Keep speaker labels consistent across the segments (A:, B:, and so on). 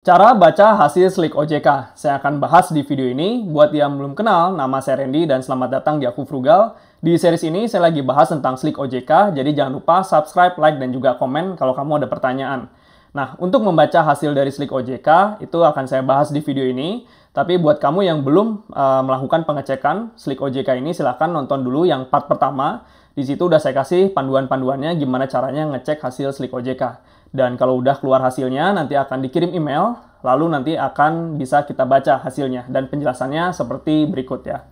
A: Cara baca hasil Slik OJK. Saya akan bahas di video ini. Buat yang belum kenal, nama saya Randy dan selamat datang di Aku Frugal. Di series ini saya lagi bahas tentang Slik OJK, jadi jangan lupa subscribe, like, dan juga komen kalau kamu ada pertanyaan. Nah, untuk membaca hasil dari Slik OJK, itu akan saya bahas di video ini. Tapi buat kamu yang belum melakukan pengecekan Slik OJK ini, silahkan nonton dulu yang part pertama. Di situ udah saya kasih panduan-panduannya gimana caranya ngecek hasil Slik OJK. Dan kalau udah keluar hasilnya, nanti akan dikirim email, lalu nanti akan bisa kita baca hasilnya. Dan penjelasannya seperti berikut ya.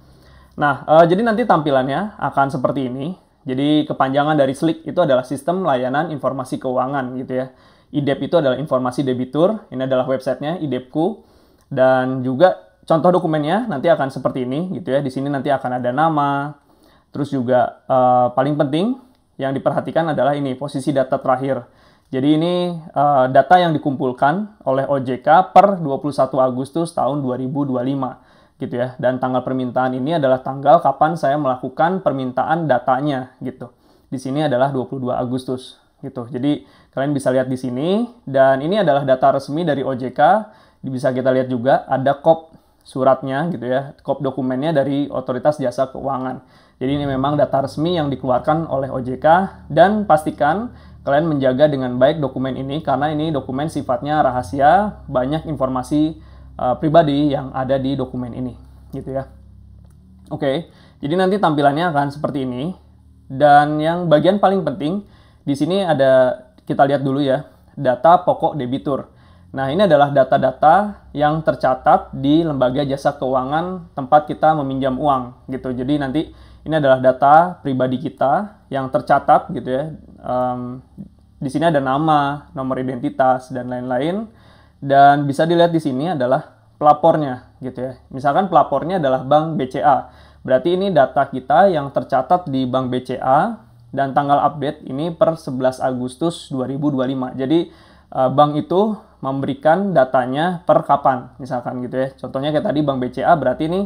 A: Nah, jadi nanti tampilannya akan seperti ini. Jadi kepanjangan dari Slik itu adalah Sistem Layanan Informasi Keuangan gitu ya. IDEP itu adalah informasi debitur, ini adalah websitenya, IDEPku. Dan juga contoh dokumennya nanti akan seperti ini gitu ya. Di sini nanti akan ada nama, terus juga paling penting yang diperhatikan adalah ini, posisi data terakhir. Jadi ini data yang dikumpulkan oleh OJK per 21 Agustus tahun 2025 gitu ya. Dan tanggal permintaan ini adalah tanggal kapan saya melakukan permintaan datanya gitu. Di sini adalah 22 Agustus gitu. Jadi kalian bisa lihat di sini dan ini adalah data resmi dari OJK. Bisa kita lihat juga ada kop suratnya gitu ya. Kop dokumennya dari Otoritas Jasa Keuangan. Jadi ini memang data resmi yang dikeluarkan oleh OJK dan pastikan kalian menjaga dengan baik dokumen ini karena ini dokumen sifatnya rahasia, banyak informasi pribadi yang ada di dokumen ini, gitu ya. Oke, jadi nanti tampilannya akan seperti ini. Dan yang bagian paling penting di sini ada, kita lihat dulu ya, data pokok debitur. Nah, ini adalah data-data yang tercatat di lembaga jasa keuangan tempat kita meminjam uang, gitu. Jadi nanti ini adalah data pribadi kita yang tercatat gitu ya. Di sini ada nama, nomor identitas, dan lain-lain. Dan bisa dilihat di sini adalah pelapornya gitu ya. Misalkan pelapornya adalah Bank BCA. Berarti ini data kita yang tercatat di Bank BCA dan tanggal update ini per 11 Agustus 2025. Jadi bank itu memberikan datanya per kapan, misalkan gitu ya. Contohnya kayak tadi Bank BCA berarti ini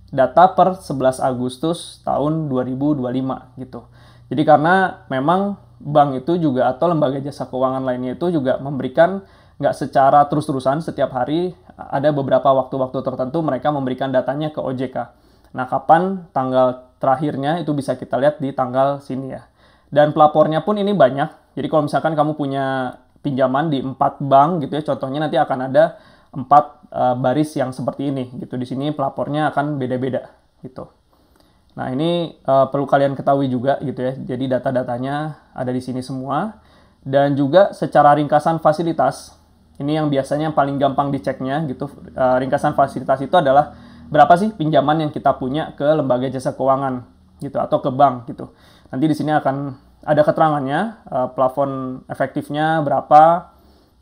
A: data per 11 Agustus tahun 2025 gitu. Jadi karena memang bank itu juga atau lembaga jasa keuangan lainnya itu juga memberikan nggak secara terus-terusan setiap hari, ada beberapa waktu-waktu tertentu mereka memberikan datanya ke OJK. Nah, kapan tanggal terakhirnya itu bisa kita lihat di tanggal sini ya. Dan pelapornya pun ini banyak. Jadi kalau misalkan kamu punya pinjaman di 4 bank gitu ya, contohnya nanti akan ada 4 baris yang seperti ini gitu. Di sini pelapornya akan beda-beda gitu. Nah, ini perlu kalian ketahui juga gitu ya. Jadi data-datanya ada di sini semua. Dan juga secara ringkasan fasilitas, ini yang biasanya paling gampang diceknya gitu. Ringkasan fasilitas itu adalah berapa sih pinjaman yang kita punya ke lembaga jasa keuangan gitu atau ke bank gitu. Nanti di sini akan ada keterangannya, plafon efektifnya berapa,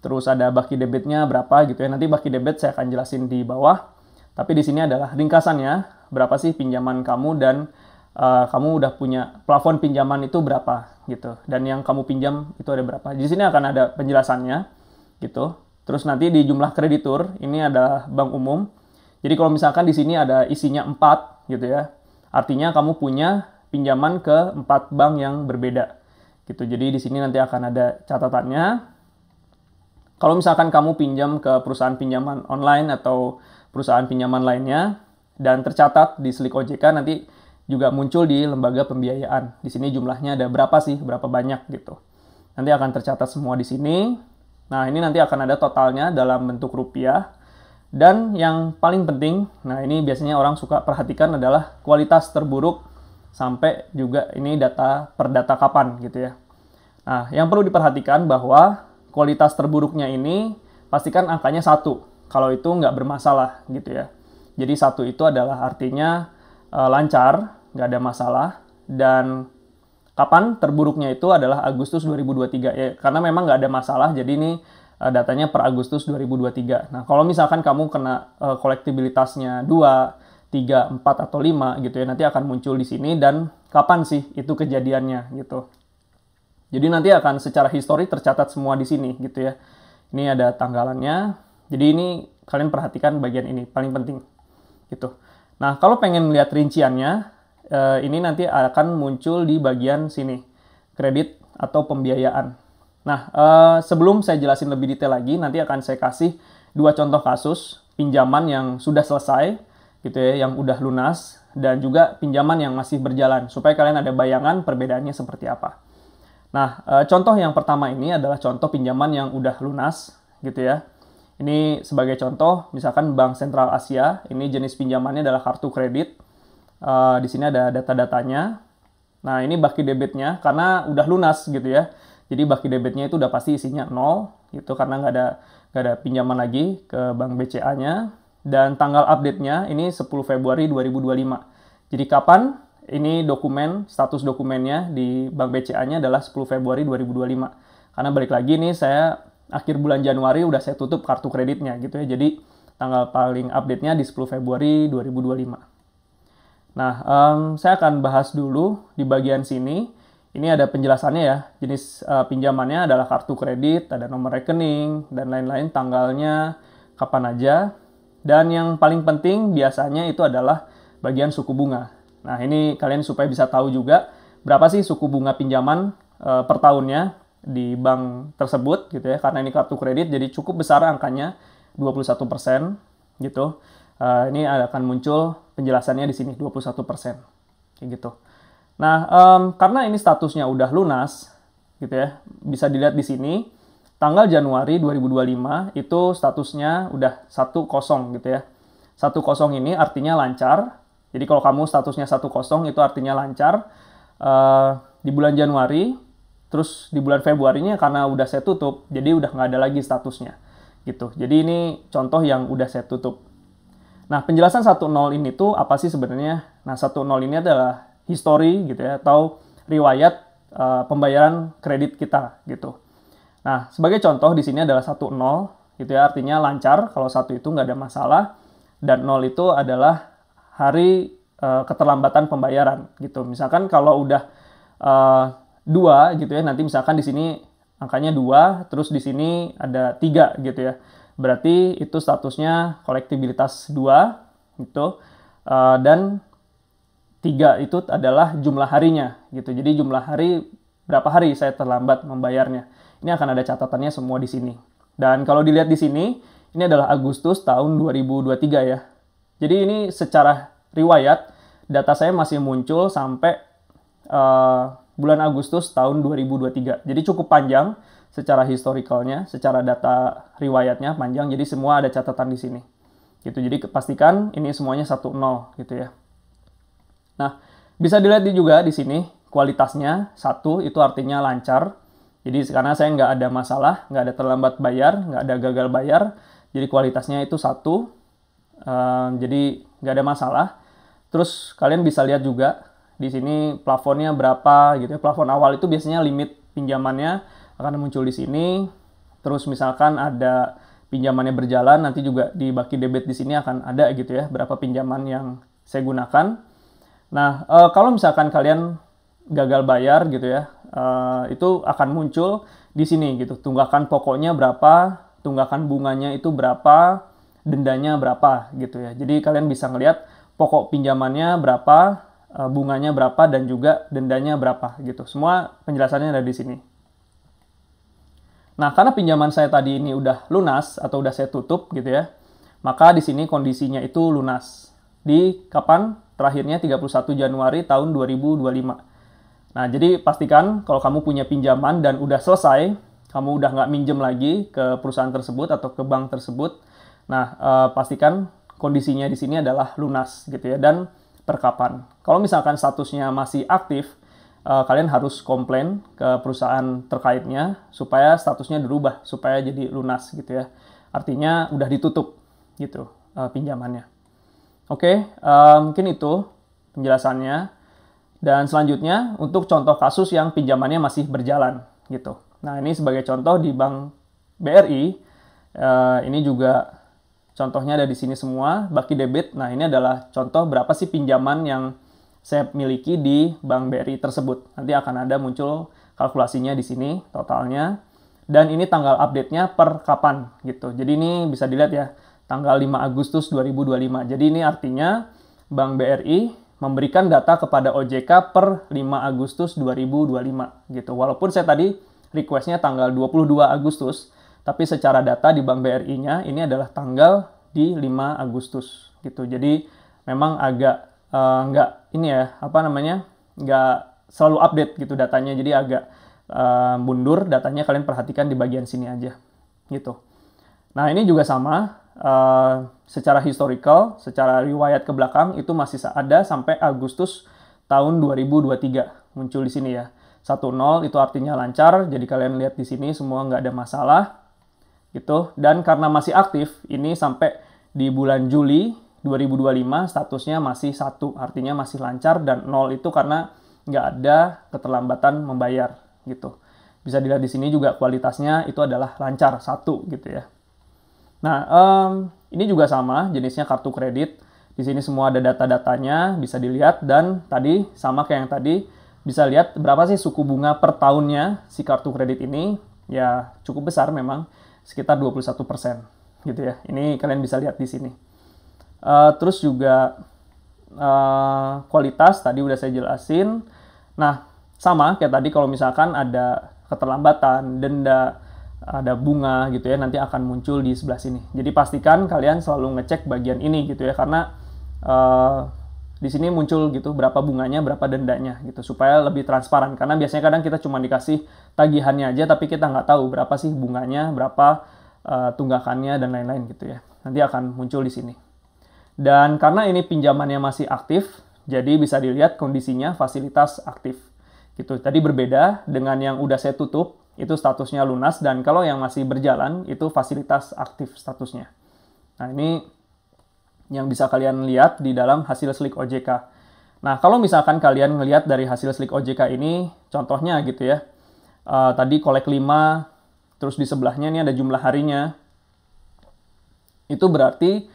A: terus ada baki debitnya berapa gitu ya. Nanti baki debit saya akan jelasin di bawah. Tapi di sini adalah ringkasannya, berapa sih pinjaman kamu dan kamu udah punya plafon pinjaman itu berapa gitu. Dan yang kamu pinjam itu ada berapa. Di sini akan ada penjelasannya gitu. Terus nanti di jumlah kreditur, ini ada bank umum. Jadi kalau misalkan di sini ada isinya 4 gitu ya. Artinya kamu punya pinjaman ke 4 bank yang berbeda gitu. Jadi di sini nanti akan ada catatannya. Kalau misalkan kamu pinjam ke perusahaan pinjaman online atau perusahaan pinjaman lainnya dan tercatat di Slik OJK, nanti juga muncul di lembaga pembiayaan. Di sini jumlahnya ada berapa sih, berapa banyak gitu. Nanti akan tercatat semua di sini. Nah, ini nanti akan ada totalnya dalam bentuk rupiah. Dan yang paling penting, nah ini biasanya orang suka perhatikan adalah kualitas terburuk sampai juga ini data per data kapan gitu ya. Nah, yang perlu diperhatikan bahwa kualitas terburuknya ini pastikan angkanya 1. Kalau itu nggak bermasalah gitu ya. Jadi 1 itu adalah artinya lancar, nggak ada masalah. Dan kapan terburuknya itu adalah Agustus 2023 ya. Karena memang nggak ada masalah, jadi ini datanya per Agustus 2023. Nah, kalau misalkan kamu kena kolektibilitasnya 2, 3, 4, atau 5 gitu ya, nanti akan muncul di sini dan kapan sih itu kejadiannya gitu. Jadi nanti akan secara histori tercatat semua di sini gitu ya. Ini ada tanggalannya. Jadi ini kalian perhatikan bagian ini, paling penting gitu. Nah, kalau pengen lihat rinciannya, ini nanti akan muncul di bagian sini, kredit atau pembiayaan. Nah, sebelum saya jelasin lebih detail lagi, nanti akan saya kasih dua contoh kasus pinjaman yang sudah selesai gitu ya, yang udah lunas, dan juga pinjaman yang masih berjalan supaya kalian ada bayangan perbedaannya seperti apa. Nah, contoh yang pertama ini adalah contoh pinjaman yang udah lunas gitu ya. Ini sebagai contoh, misalkan Bank Sentral Asia, ini jenis pinjamannya adalah kartu kredit. Di sini ada data-datanya. Nah, ini baki debitnya karena udah lunas gitu ya. Jadi baki debitnya itu udah pasti isinya 0 gitu karena nggak ada pinjaman lagi ke Bank BCA-nya. Dan tanggal update-nya ini 10 Februari 2025. Jadi kapan? Ini dokumen, status dokumennya di Bank BCA-nya adalah 10 Februari 2025. Karena balik lagi nih, saya akhir bulan Januari udah saya tutup kartu kreditnya gitu ya. Jadi tanggal paling update-nya di 10 Februari 2025. Nah, saya akan bahas dulu di bagian sini. Ini ada penjelasannya ya. Jenis pinjamannya adalah kartu kredit, ada nomor rekening, dan lain-lain, tanggalnya, kapan aja. Dan yang paling penting biasanya itu adalah bagian suku bunga. Nah, ini kalian supaya bisa tahu juga berapa sih suku bunga pinjaman per tahunnya di bank tersebut gitu ya. Karena ini kartu kredit jadi cukup besar angkanya 21% gitu. Ini akan muncul penjelasannya di sini 21% kayak gitu. Nah, karena ini statusnya udah lunas gitu ya. Bisa dilihat di sini tanggal Januari 2025 itu statusnya udah 10 gitu ya. 10 ini artinya lancar. Jadi kalau kamu statusnya 10 itu artinya lancar. Di bulan Januari, terus di bulan Februarinya karena udah saya tutup, jadi udah nggak ada lagi statusnya. Gitu. Jadi ini contoh yang udah saya tutup. Nah, penjelasan 10 ini tuh apa sih sebenarnya? Nah, 10 ini adalah history gitu ya, atau riwayat pembayaran kredit kita gitu. Nah, sebagai contoh di sini adalah 10 gitu ya, artinya lancar kalau 1 itu nggak ada masalah, dan 0 itu adalah hari keterlambatan pembayaran gitu. Misalkan kalau udah 2 gitu ya, nanti misalkan di sini angkanya 2, terus di sini ada 3 gitu ya. Berarti itu statusnya kolektibilitas 2 gitu. Dan 3 itu adalah jumlah harinya gitu. Jadi jumlah hari, berapa hari saya terlambat membayarnya. Ini akan ada catatannya semua di sini. Dan kalau dilihat di sini, ini adalah Agustus tahun 2023 ya. Jadi ini secara riwayat, data saya masih muncul sampai bulan Agustus tahun 2023. Jadi cukup panjang secara historicalnya, secara data riwayatnya panjang. Jadi semua ada catatan di sini. Gitu. Jadi pastikan ini semuanya 10 gitu ya. Nah, bisa dilihat juga di sini kualitasnya 1 itu artinya lancar. Jadi karena saya nggak ada masalah, nggak ada terlambat bayar, nggak ada gagal bayar. Jadi kualitasnya itu 1. Jadi nggak ada masalah. Terus kalian bisa lihat juga di sini plafonnya berapa gitu ya. Plafon awal itu biasanya limit pinjamannya akan muncul di sini. Terus misalkan ada pinjamannya berjalan, nanti juga di baki debit di sini akan ada gitu ya, berapa pinjaman yang saya gunakan. Nah, kalau misalkan kalian gagal bayar gitu ya, itu akan muncul di sini gitu. Tunggakan pokoknya berapa, tunggakan bunganya itu berapa, dendanya berapa gitu ya. Jadi kalian bisa ngelihat pokok pinjamannya berapa, bunganya berapa, dan juga dendanya berapa gitu. Semua penjelasannya ada di sini. Nah, karena pinjaman saya tadi ini udah lunas atau udah saya tutup gitu ya, maka di sini kondisinya itu lunas. Di kapan? Terakhirnya 31 Januari tahun 2025. Nah, jadi pastikan kalau kamu punya pinjaman dan udah selesai, kamu udah nggak minjem lagi ke perusahaan tersebut atau ke bank tersebut. Nah, pastikan kondisinya di sini adalah lunas gitu ya, dan per kapan. Kalau misalkan statusnya masih aktif, kalian harus komplain ke perusahaan terkaitnya supaya statusnya dirubah, supaya jadi lunas gitu ya. Artinya udah ditutup gitu pinjamannya. Oke, mungkin itu penjelasannya. Dan selanjutnya untuk contoh kasus yang pinjamannya masih berjalan gitu. Nah, ini sebagai contoh di Bank BRI, ini juga contohnya ada di sini semua, baki debit. Nah, ini adalah contoh berapa sih pinjaman yang saya miliki di Bank BRI tersebut. Nanti akan ada muncul kalkulasinya di sini, totalnya. Dan ini tanggal update-nya per kapan gitu. Jadi ini bisa dilihat ya, tanggal 5 Agustus 2025. Jadi ini artinya Bank BRI memberikan data kepada OJK per 5 Agustus 2025 gitu. Walaupun saya tadi request-nya tanggal 22 Agustus, Tapi secara data di Bank BRI-nya ini adalah tanggal di 5 Agustus gitu. Jadi memang agak nggak ini ya, nggak selalu update gitu datanya. Jadi agak mundur datanya, kalian perhatikan di bagian sini aja gitu. Nah ini juga sama, secara historical, secara riwayat ke belakang itu masih ada sampai Agustus tahun 2023 muncul di sini ya. 10 itu artinya lancar, jadi kalian lihat di sini semua nggak ada masalah gitu. Dan karena masih aktif, ini sampai di bulan Juli 2025 statusnya masih 1, artinya masih lancar, dan 0 itu karena nggak ada keterlambatan membayar gitu. Bisa dilihat di sini juga kualitasnya itu adalah lancar 1 gitu ya. Nah, ini juga sama, jenisnya kartu kredit. Di sini semua ada data-datanya, bisa dilihat, dan tadi sama kayak yang tadi, bisa lihat berapa sih suku bunga per tahunnya si kartu kredit ini. Ya, cukup besar memang, sekitar 21% gitu ya. Ini kalian bisa lihat di sini. Terus juga kualitas tadi udah saya jelasin. Nah, sama kayak tadi kalau misalkan ada keterlambatan, denda, ada bunga gitu ya, nanti akan muncul di sebelah sini. Jadi pastikan kalian selalu ngecek bagian ini gitu ya, karena di sini muncul gitu berapa bunganya, berapa dendanya gitu, supaya lebih transparan. Karena biasanya kadang kita cuma dikasih tagihannya aja, tapi kita nggak tahu berapa sih bunganya, berapa tunggakannya, dan lain-lain gitu ya. Nanti akan muncul di sini. Dan karena ini pinjamannya masih aktif, jadi bisa dilihat kondisinya fasilitas aktif gitu. Tadi berbeda dengan yang udah saya tutup, itu statusnya lunas, dan kalau yang masih berjalan itu fasilitas aktif statusnya. Nah ini yang bisa kalian lihat di dalam hasil Slick OJK. Nah, kalau misalkan kalian ngelihat dari hasil Slick OJK ini, contohnya gitu ya, tadi kolek 5, terus di sebelahnya ini ada jumlah harinya. Itu berarti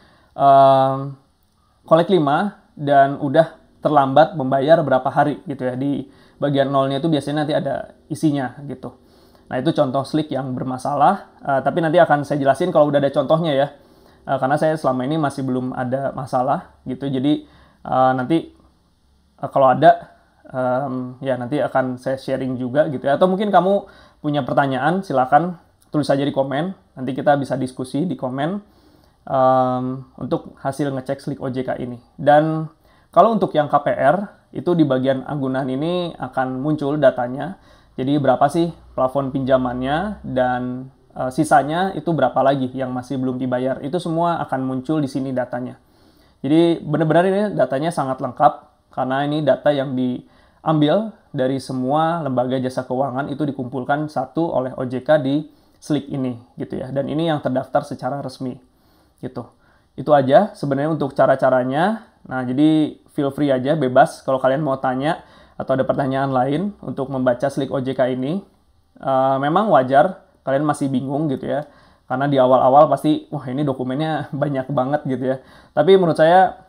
A: kolek 5 dan udah terlambat membayar berapa hari gitu ya. Di bagian nolnya itu biasanya nanti ada isinya gitu. Nah, itu contoh Slick yang bermasalah, tapi nanti akan saya jelasin kalau udah ada contohnya ya. Karena saya selama ini masih belum ada masalah gitu, jadi nanti kalau ada ya nanti akan saya sharing juga gitu ya. Atau mungkin kamu punya pertanyaan, silakan tulis aja di komen, nanti kita bisa diskusi di komen untuk hasil ngecek Slick OJK ini. Dan kalau untuk yang KPR, itu di bagian agunan ini akan muncul datanya, jadi berapa sih plafon pinjamannya, dan sisanya itu berapa lagi yang masih belum dibayar. Itu semua akan muncul di sini datanya. Jadi benar-benar ini datanya sangat lengkap, karena ini data yang diambil dari semua lembaga jasa keuangan, itu dikumpulkan satu oleh OJK di Slick ini gitu ya. Dan ini yang terdaftar secara resmi gitu. Itu aja sebenarnya untuk cara-caranya. Nah, jadi feel free aja, bebas kalau kalian mau tanya atau ada pertanyaan lain untuk membaca Slick OJK ini. Memang wajar kalian masih bingung gitu ya, karena di awal-awal pasti wah ini dokumennya banyak banget gitu ya. Tapi menurut saya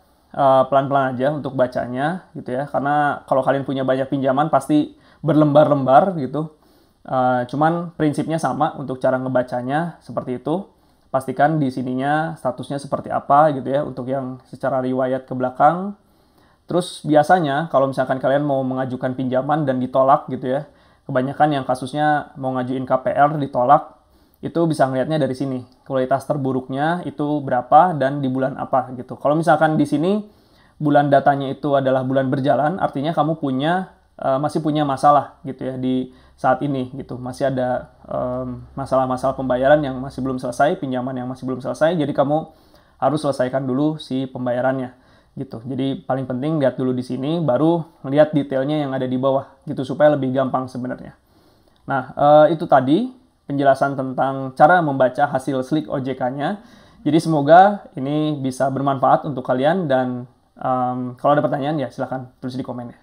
A: pelan-pelan aja untuk bacanya gitu ya, karena kalau kalian punya banyak pinjaman pasti berlembar-lembar gitu. Cuman prinsipnya sama untuk cara ngebacanya seperti itu. Pastikan di sininya statusnya seperti apa gitu ya, untuk yang secara riwayat ke belakang. Terus biasanya kalau misalkan kalian mau mengajukan pinjaman dan ditolak gitu ya, kebanyakan yang kasusnya mau ngajuin KPR ditolak, itu bisa ngelihatnya dari sini. Kualitas terburuknya itu berapa dan di bulan apa gitu. Kalau misalkan di sini bulan datanya itu adalah bulan berjalan, artinya kamu masih punya masalah gitu ya di saat ini gitu. Masih ada masalah-masalah pembayaran yang masih belum selesai, pinjaman yang masih belum selesai, jadi kamu harus selesaikan dulu si pembayarannya gitu. Jadi paling penting lihat dulu di sini, baru melihat detailnya yang ada di bawah gitu, supaya lebih gampang sebenarnya. Nah, itu tadi penjelasan tentang cara membaca hasil Slick OJK-nya. Jadi semoga ini bisa bermanfaat untuk kalian, dan kalau ada pertanyaan ya silahkan tulis di komen ya.